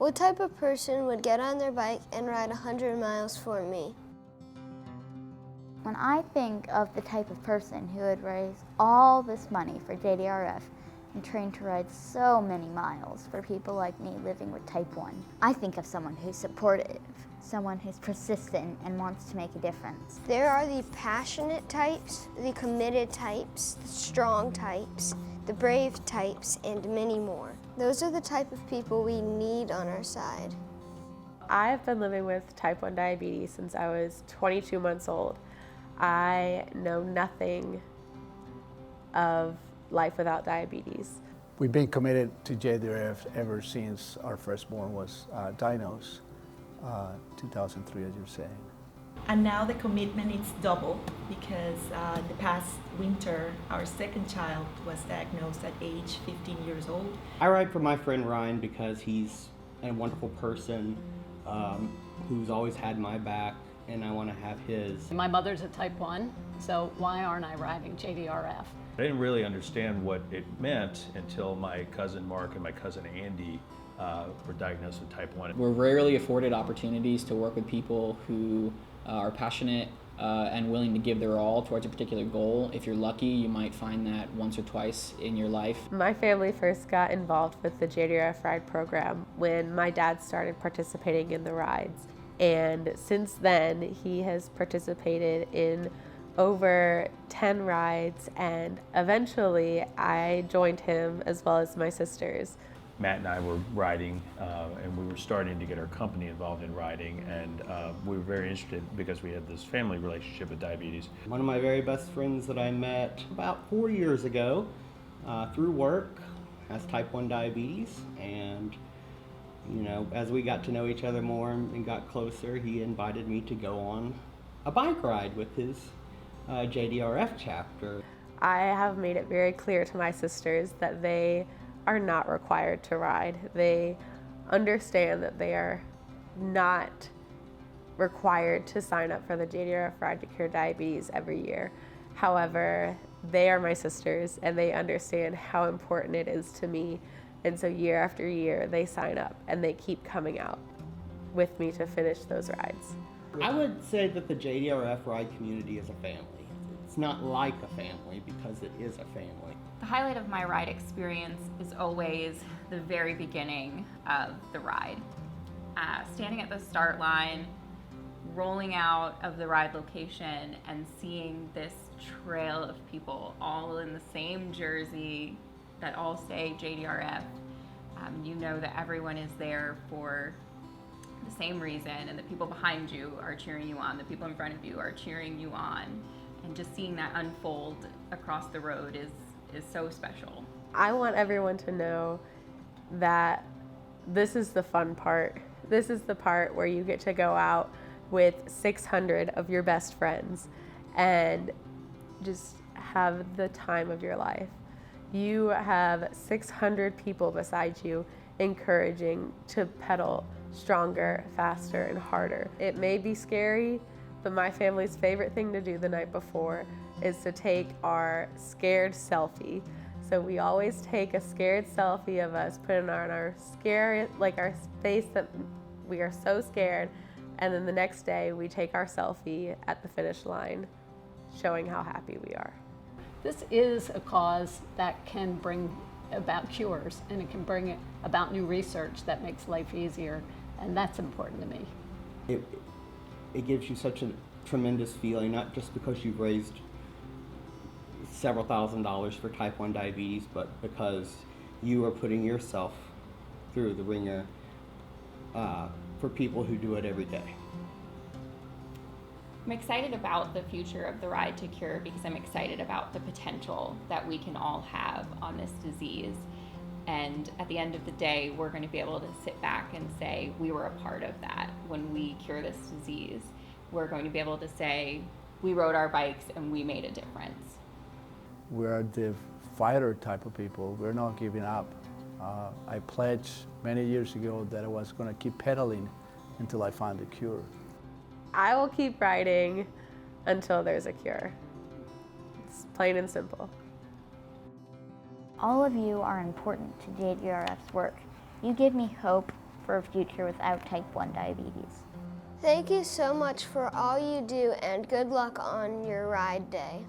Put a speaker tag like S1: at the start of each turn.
S1: What type of person would get on their bike and ride 100 miles for me?
S2: When I think of the type of person who would raise all this money for JDRF and train to ride so many miles for people like me living with type 1, I think of someone who's supportive, someone who's persistent and wants to make a difference.
S1: There are the passionate types, the committed types, the strong types, the brave types, and many more. Those are the type of people we need on our side.
S3: I've been living with type 1 diabetes since I was 22 months old. I know nothing of life without diabetes.
S4: We've been committed to JDRF ever since our firstborn was diagnosed, 2003, as you're saying.
S5: And now the commitment is double because the past winter, our second child was diagnosed at age 15 years old.
S6: I ride for my friend Ryan because he's a wonderful person who's always had my back, and I want to have his.
S7: My mother's a type 1, so why aren't I riding JDRF?
S8: I didn't really understand what it meant until my cousin Mark and my cousin Andy were diagnosed with type 1.
S9: We're rarely afforded opportunities to work with people who are passionate and willing to give their all towards a particular goal. If you're lucky, you might find that once or twice in your life.
S3: My family first got involved with the JDRF Ride program when my dad started participating in the rides. And since then, he has participated in over 10 rides, and eventually I joined him as well as my sisters.
S8: Matt and I were riding, and we were starting to get our company involved in riding, and we were very interested because we had this family relationship with diabetes.
S6: One of my very best friends that I met about 4 years ago through work has type 1 diabetes, and you know, as we got to know each other more and got closer, he invited me to go on a bike ride with his JDRF chapter.
S3: I have made it very clear to my sisters that they are not required to ride. They understand that they are not required to sign up for the JDRF Ride to Cure Diabetes every year. However, they are my sisters and they understand how important it is to me. And so year after year, they sign up and they keep coming out with me to finish those rides.
S6: I would say that the JDRF Ride community is a family. It's not like a family because it is a family.
S10: The highlight of my ride experience is always the very beginning of the ride. Standing at the start line, rolling out of the ride location and seeing this trail of people all in the same jersey that all say JDRF. You know that everyone is there for the same reason, and the people behind you are cheering you on, the people in front of you are cheering you on, and just seeing that unfold across the road is so special.
S3: I want everyone to know that this is the fun part. This is the part where you get to go out with 600 of your best friends and just have the time of your life. You have 600 people beside you encouraging to pedal stronger, faster, and harder. It may be scary, but my family's favorite thing to do the night before is to take our scared selfie. So we always take a scared selfie of us, put it on our scared, like our face that we are so scared, and then the next day we take our selfie at the finish line, showing how happy we are.
S7: This is a cause that can bring about cures, and it can bring about new research that makes life easier, and that's important to me.
S6: It gives you such a tremendous feeling, not just because you've raised several $1,000s for type 1 diabetes, but because you are putting yourself through the ringer for people who do it every day.
S10: I'm excited about the future of the Ride to Cure because I'm excited about the potential that we can all have on this disease. And at the end of the day, we're going to be able to sit back and say we were a part of that when we cure this disease. We're going to be able to say we rode our bikes and we made a difference.
S4: We're the fighter type of people. We're not giving up. I pledged many years ago that I was going to keep pedaling until I find a cure.
S3: I will keep riding until there's a cure. It's plain and simple.
S2: All of you are important to JDRF's work. You give me hope for for a future without type 1 diabetes.
S1: Thank you so much for all you do and good luck on your ride day.